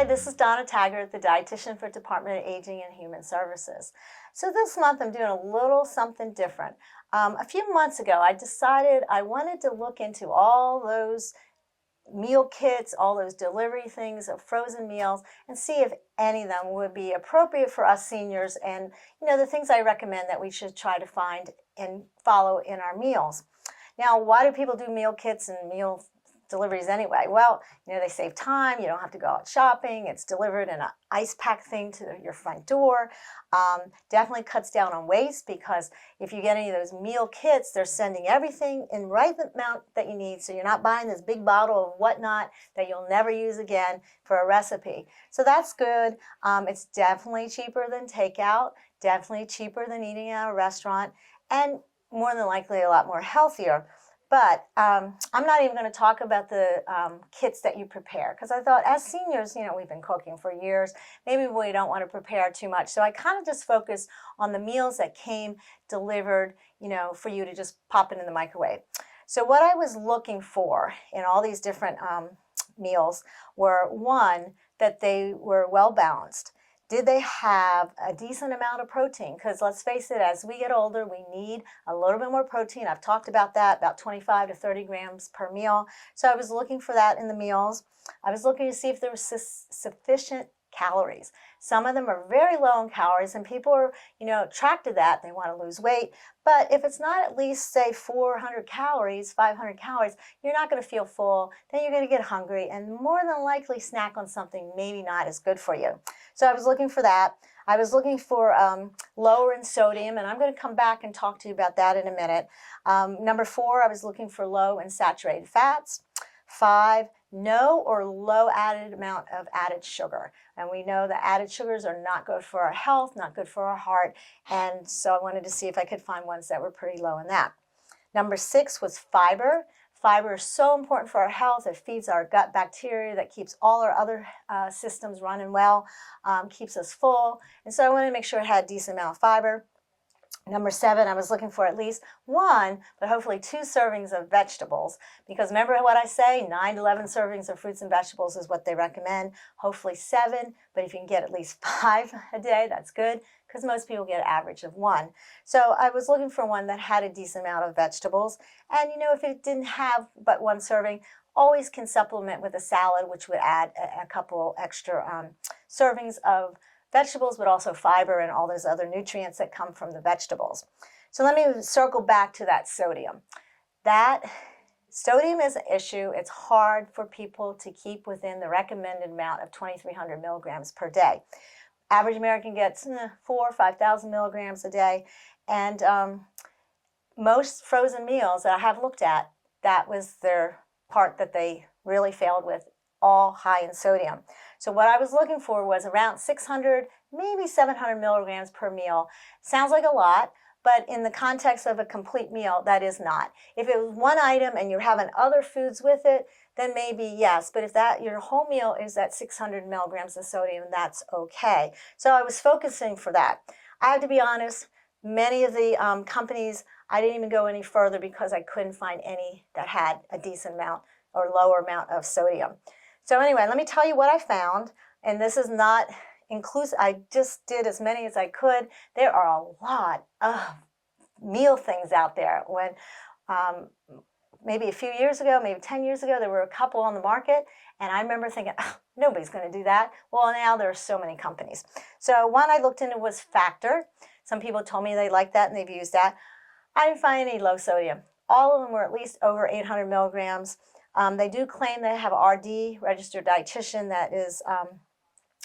this is Donna Taggart, the dietitian for Department of Aging and Human Services. So this month I'm doing a little something different. A few months ago I decided I wanted to look into all those meal kits, all those delivery things of frozen meals, and see if any of them would be appropriate for us seniors, and the things I recommend that we should try to find and follow in our meals. Now, why do people do meal kits and meal deliveries anyway? Well, they save time. You don't have to go out shopping. It's delivered in an ice pack thing to your front door. Definitely cuts down on waste, because if you get any of those meal kits, they're sending everything in right amount that you need, so you're not buying this big bottle of whatnot that you'll never use again for a recipe. So that's good. It's definitely cheaper than takeout, definitely cheaper than eating at a restaurant, and more than likely a lot more healthier. But I'm not even going to talk about the kits that you prepare, because I thought as seniors, we've been cooking for years. Maybe we don't want to prepare too much. So I kind of just focused on the meals that came delivered, for you to just pop it in the microwave. So what I was looking for in all these different meals were, one, that they were well balanced. Did they have a decent amount of protein? Because let's face it, as we get older, we need a little bit more protein. I've talked about that, about 25 to 30 grams per meal. So I was looking for that in the meals. I was looking to see if there was sufficient calories. Some of them are very low in calories, and people are, attracted to that. They want to lose weight. But if it's not at least, say, 400 calories, 500 calories, you're not going to feel full. Then you're going to get hungry and more than likely snack on something maybe not as good for you. So I was looking for that. I was looking for lower in sodium, and I'm going to come back and talk to you about that in a minute. Number 4, I was looking for low in saturated fats. 5, no or low added amount of added sugar. And we know that added sugars are not good for our health, not good for our heart. And so I wanted to see if I could find ones that were pretty low in that. Number 6 was fiber. Fiber is so important for our health. It feeds our gut bacteria that keeps all our other systems running well, keeps us full. And so I wanted to make sure it had a decent amount of fiber. Number 7, I was looking for at least 1, but hopefully 2 servings of vegetables. Because remember what I say, 9 to 11 servings of fruits and vegetables is what they recommend. Hopefully 7, but if you can get at least 5 a day, that's good, because most people get an average of 1. So I was looking for one that had a decent amount of vegetables. And if it didn't have but 1 serving, always can supplement with a salad, which would add a couple extra servings of vegetables, but also fiber and all those other nutrients that come from the vegetables. So let me circle back to that sodium. That sodium is an issue. It's hard for people to keep within the recommended amount of 2,300 milligrams per day. Average American gets 4,000 or 5,000 milligrams a day. And most frozen meals that I have looked at, that was their part that they really failed with, all high in sodium. So what I was looking for was around 600, maybe 700 milligrams per meal. Sounds like a lot, but in the context of a complete meal, that is not. If it was one item and you're having other foods with it, then maybe yes. But if your whole meal is at 600 milligrams of sodium, that's okay. So I was focusing for that. I have to be honest, many of the companies, I didn't even go any further because I couldn't find any that had a decent amount or lower amount of sodium. So anyway, let me tell you what I found, and this is not inclusive. I just did as many as I could. There are a lot of meal things out there. When maybe a few years ago, maybe 10 years ago, there were a couple on the market, and I remember thinking, nobody's going to do that. Well, now there are so many companies. So one I looked into was Factor. Some people told me they liked that and they've used that. I didn't find any low sodium. All of them were at least over 800 milligrams. They do claim they have an RD, registered dietitian, that is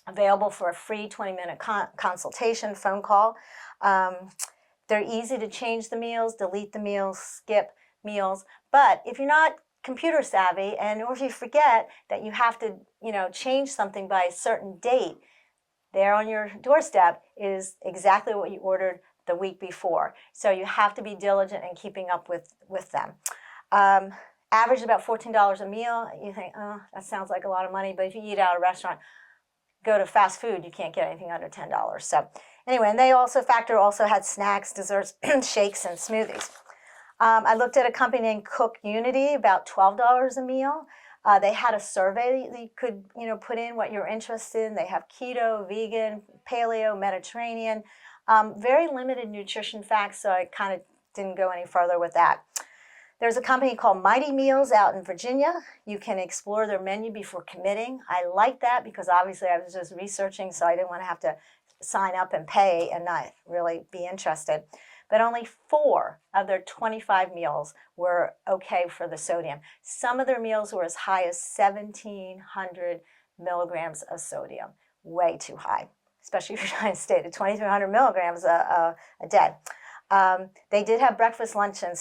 available for a free 20-minute consultation phone call. They're easy to change the meals, delete the meals, skip meals. But if you're not computer savvy, or if you forget that you have to, change something by a certain date, there on your doorstep is exactly what you ordered the week before. So you have to be diligent in keeping up with them. Average about $14 a meal. You think, oh, that sounds like a lot of money, but if you eat out at a restaurant, go to fast food, you can't get anything under $10. So anyway, and Factor also had snacks, desserts, shakes, and smoothies. I looked at a company named Cook Unity, about $12 a meal. They had a survey that you could, put in what you're interested in. They have keto, vegan, paleo, Mediterranean. Very limited nutrition facts, so I kind of didn't go any further with that. There's a company called Mighty Meals out in Virginia. You can explore their menu before committing. I like that because obviously I was just researching, so I didn't want to have to sign up and pay and not really be interested. But only 4 of their 25 meals were okay for the sodium. Some of their meals were as high as 1,700 milligrams of sodium. Way too high, especially if you're trying to stay at 2,300 milligrams a day. They did have breakfast, lunch, and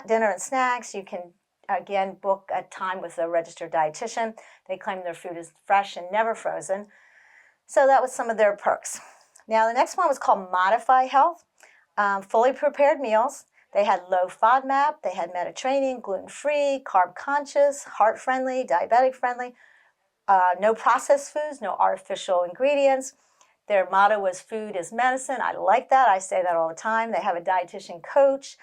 dinner and snacks. You can, again, book a time with a registered dietitian. They claim their food is fresh and never frozen. So that was some of their perks. Now, the next one was called Modify Health. Fully prepared meals. They had low FODMAP. They had Mediterranean, gluten-free, carb-conscious, heart-friendly, diabetic-friendly. No processed foods, no artificial ingredients. Their motto was food is medicine. I like that. I say that all the time. They have a dietitian coach,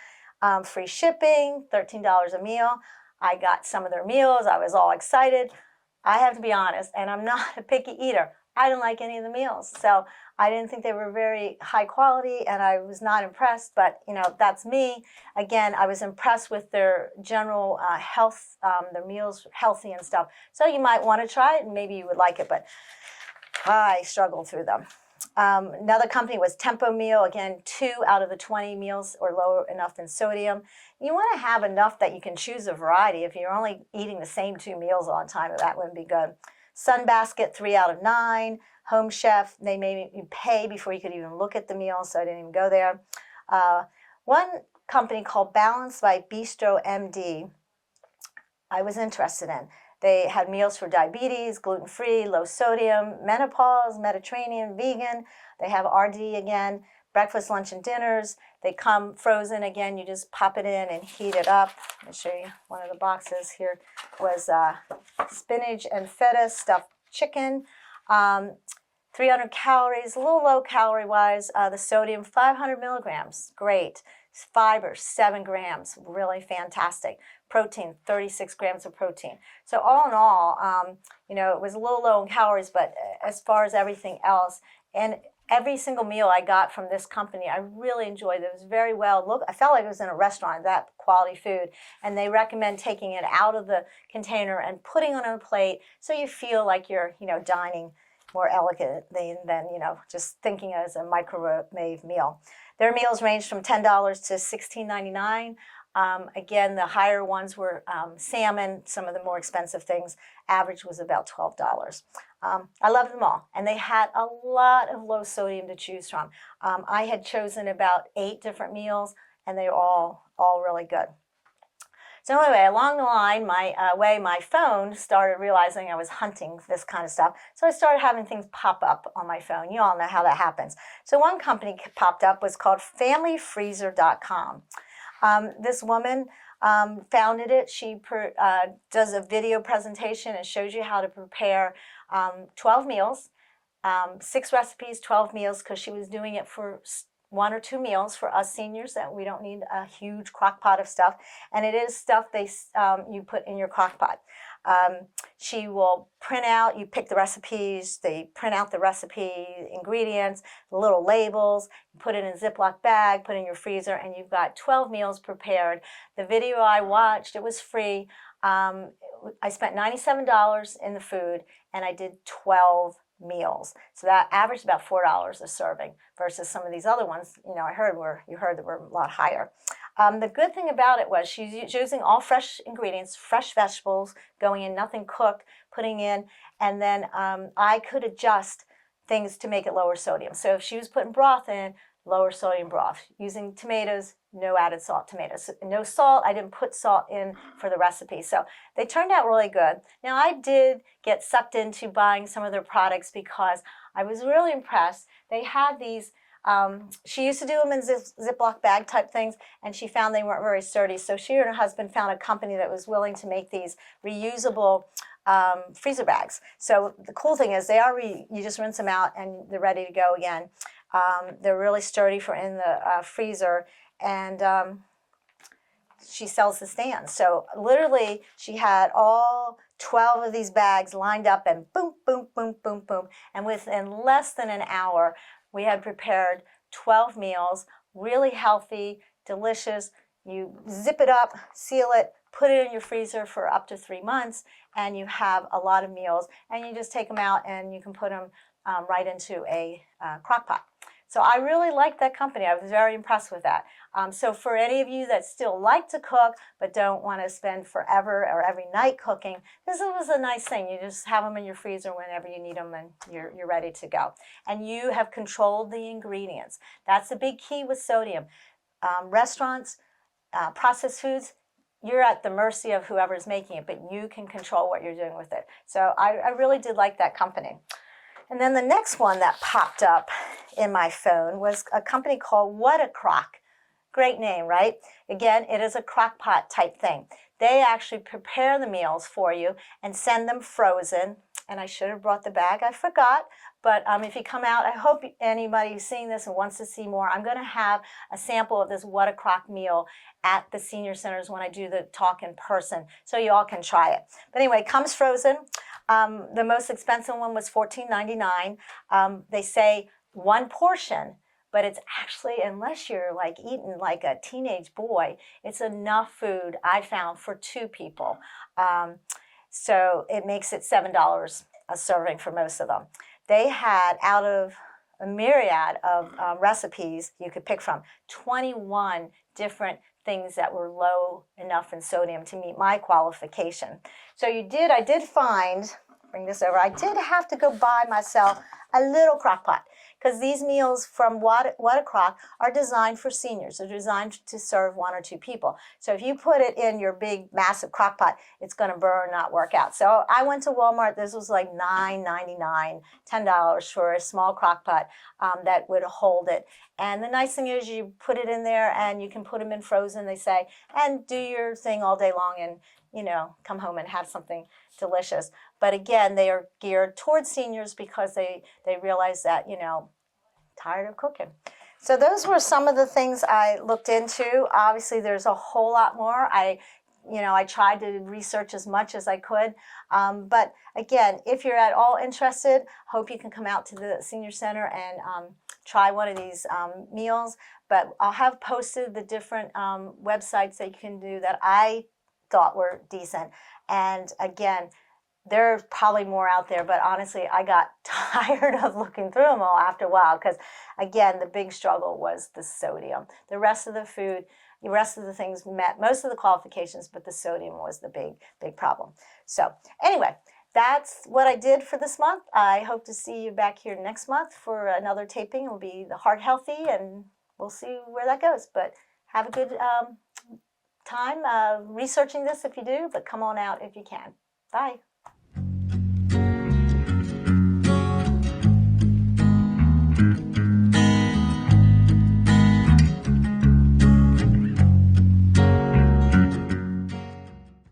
free shipping, $13 a meal. I got some of their meals. I was all excited. I have to be honest, and I'm not a picky eater. I didn't like any of the meals. So I didn't think they were very high quality, and I was not impressed, but that's me. Again, I was impressed with their general health, their meals healthy and stuff. So you might want to try it, and maybe you would like it, but I struggled through them. Another company was Tempo Meal. Again, 2 out of the 20 meals or lower enough in sodium. You want to have enough that you can choose a variety. If you're only eating the same 2 meals all the time, that wouldn't be good. Sunbasket, 3 out of 9. Home Chef, they made you pay before you could even look at the meals, so I didn't even go there. One company called Balance by Bistro MD, I was interested in. They had meals for diabetes, gluten-free, low sodium, menopause, Mediterranean, vegan. They have RD again, breakfast, lunch, and dinners. They come frozen again. You just pop it in and heat it up. Let me show you one of the boxes here. Was spinach and feta stuffed chicken. 300 calories, a little low calorie-wise. The sodium, 500 milligrams. Great. Fiber, 7 grams. Really fantastic. Protein, 36 grams of protein. So all in all, it was a little low in calories, but as far as everything else, and every single meal I got from this company, I really enjoyed it. It was very well. I felt like I was in a restaurant, that quality food. And they recommend taking it out of the container and putting it on a plate so you feel like you're, dining more elegantly than, just thinking as a microwave meal. Their meals ranged from $10 to $16.99. Again, the higher ones were salmon, some of the more expensive things. Average was about $12. I loved them all, and they had a lot of low sodium to choose from. I had chosen about 8 different meals, and they were all really good. So anyway, along the line, my phone started realizing I was hunting this kind of stuff. So I started having things pop up on my phone. You all know how that happens. So one company popped up was called FamilyFreezer.com. This woman founded it. She does a video presentation and shows you how to prepare 12 meals, 6 recipes, 12 meals, because she was doing it for 1 or 2 meals for us seniors that we don't need a huge crock pot of stuff. And it is stuff you put in your crock pot. She will print out, you pick the recipes, they print out the recipe, ingredients, the little labels, put it in a Ziploc bag, put it in your freezer, and you've got 12 meals prepared. The video I watched, it was free. I spent $97 in the food, and I did 12 meals. So that averaged about $4 a serving versus some of these other ones, I heard that were a lot higher. The good thing about it was she's using all fresh ingredients, fresh vegetables going in, nothing cooked, putting in, and then I could adjust things to make it lower sodium. So if she was putting broth in, lower sodium broth. Using tomatoes, no added salt tomatoes. No salt, I didn't put salt in for the recipe. So they turned out really good. Now I did get sucked into buying some of their products because I was really impressed. They had these, she used to do them in Ziploc bag type things, and she found they weren't very sturdy. So she and her husband found a company that was willing to make these reusable freezer bags. So the cool thing is you just rinse them out and they're ready to go again. They're really sturdy for in the freezer, and she sells the stands. So literally she had all 12 of these bags lined up and boom, boom, boom, boom, boom. And within less than an hour, we had prepared 12 meals, really healthy, delicious. You zip it up, seal it, put it in your freezer for up to 3 months, and you have a lot of meals. And you just take them out and you can put them right into a crock pot. So I really liked that company. I was very impressed with that. So for any of you that still like to cook but don't want to spend forever or every night cooking, this was a nice thing. You just have them in your freezer whenever you need them and you're ready to go. And you have controlled the ingredients. That's the big key with sodium. Restaurants, processed foods, you're at the mercy of whoever's making it, but you can control what you're doing with it. So I really did like that company. And then the next one that popped up in my phone was a company called What a Crock. Great name, right? Again, it is a crock pot type thing. They actually prepare the meals for you and send them frozen. And I should have brought the bag. I forgot. But if you come out, I hope anybody who's seeing this and wants to see more, I'm going to have a sample of this What a Crock meal at the senior centers when I do the talk in person, so you all can try it. But anyway, it comes frozen. The most expensive one was $14.99. They say one portion, but it's actually, unless you're like eating like a teenage boy, it's enough food, I found, for 2 people. So it makes it $7 a serving for most of them. They had, out of a myriad of recipes you could pick from, 21 different things that were low enough in sodium to meet my qualification. So I did find, bring this over, I did have to go buy myself a little crock pot, because these meals from What a Crock are designed for seniors. They're designed to serve 1 or 2 people. So if you put it in your big, massive crock pot, it's going to burn, not work out. So I went to Walmart. This was like $9.99, $10 for a small crock pot that would hold it. And the nice thing is you put it in there and you can put them in frozen, they say, and do your thing all day long and, come home and have something delicious. But again, they are geared towards seniors because they realize that, tired of cooking. So those were some of the things I looked into. Obviously, there's a whole lot more. I tried to research as much as I could. But again, if you're at all interested, hope you can come out to the senior center and try one of these meals. But I'll have posted the different websites that you can do that I thought were decent. And again, there's probably more out there, but honestly, I got tired of looking through them all after a while because, again, the big struggle was the sodium. The rest of the food, the rest of the things met most of the qualifications, but the sodium was the big problem. So anyway, that's what I did for this month. I hope to see you back here next month for another taping. It will be the Heart Healthy, and we'll see where that goes. But have a good time researching this if you do, but come on out if you can. Bye.